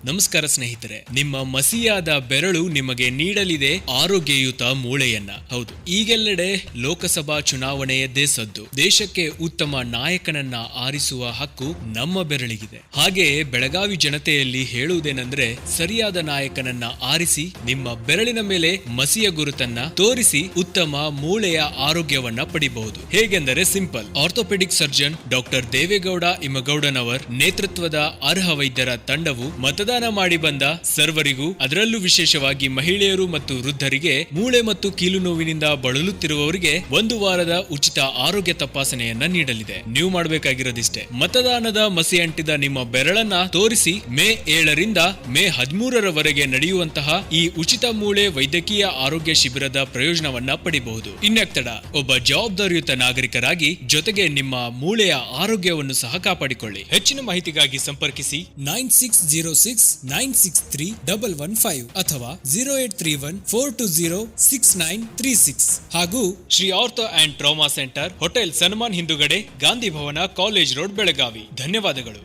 ನಮಸ್ಕಾರ ಸ್ನೇಹಿತರೆ, ನಿಮ್ಮ ಮಸಿಯಾದ ಬೆರಳು ನಿಮಗೆ ನೀಡಲಿದೆ ಆರೋಗ್ಯಯುತ ಮೂಳೆಯನ್ನ. ಹೌದು, ಈಗೆಲ್ಲೆಡೆ ಲೋಕಸಭಾ ಚುನಾವಣೆಯದ್ದೇ ಸದ್ದು. ದೇಶಕ್ಕೆ ಉತ್ತಮ ನಾಯಕನನ್ನ ಆರಿಸುವ ಹಕ್ಕು ನಮ್ಮ ಬೆರಳಿಗಿದೆ. ಹಾಗೆಯೇ ಬೆಳಗಾವಿ ಜನತೆಯಲ್ಲಿ ಹೇಳುವುದೇನೆಂದ್ರೆ, ಸರಿಯಾದ ನಾಯಕನನ್ನ ಆರಿಸಿ ನಿಮ್ಮ ಬೆರಳಿನ ಮೇಲೆ ಮಸಿಯ ಗುರುತನ್ನ ತೋರಿಸಿ ಉತ್ತಮ ಮೂಳೆಯ ಆರೋಗ್ಯವನ್ನ ಪಡಿಬಹುದು. ಹೇಗೆಂದರೆ simple. Orthopaedic surgeon doctor Devegowda ಇಮಗೌಡನವರ್ ನೇತೃತ್ವದ ಅರ್ಹ ವೈದ್ಯರ ತಂಡವು ಮತದಾನ ಮಾಡಿ ಬಂದ ಸರ್ವರಿಗೂ, ಅದರಲ್ಲೂ ವಿಶೇಷವಾಗಿ ಮಹಿಳೆಯರು ಮತ್ತು ವೃದ್ಧರಿಗೆ, ಮೂಳೆ ಮತ್ತು ಕೀಲು ನೋವಿನಿಂದ ಬಳಲುತ್ತಿರುವವರಿಗೆ 1 ವಾರದ ಉಚಿತ ಆರೋಗ್ಯ ತಪಾಸಣೆಯನ್ನ ನೀಡಲಿದೆ. ನೀವು ಮಾಡಬೇಕಾಗಿರೋದಿಷ್ಟೇ, ಮತದಾನದ ಮಸಿ ಅಂಟಿದ ನಿಮ್ಮ ಬೆರಳನ್ನ ತೋರಿಸಿ ಮೇ 7ರಿಂದ ಮೇ 13ರವರೆಗೆ ನಡೆಯುವಂತಹ ಈ ಉಚಿತ ಮೂಳೆ ವೈದ್ಯಕೀಯ ಆರೋಗ್ಯ ಶಿಬಿರದ ಪ್ರಯೋಜನವನ್ನ ಪಡಿಬಹುದು. ಇನ್ಯಾಕ್ತಡ, ಒಬ್ಬ ಜವಾಬ್ದಾರಿಯುತ ನಾಗರಿಕರಾಗಿ ಜೊತೆಗೆ ನಿಮ್ಮ ಮೂಳೆಯ ಆರೋಗ್ಯವನ್ನು ಸಹ ಕಾಪಾಡಿಕೊಳ್ಳಿ. ಹೆಚ್ಚಿನ ಮಾಹಿತಿಗಾಗಿ ಸಂಪರ್ಕಿಸಿ 9606963115 ಅಥವಾ 0831420696 ಹಾಗೂ Shri ortho and trauma centre, hotel Samman ಹಿಂದುಗಡೆ, ಗಾಂಧಿ ಭವನ, ಕಾಲೇಜ್ ರೋಡ್, ಬೆಳಗಾವಿ. ಧನ್ಯವಾದಗಳು.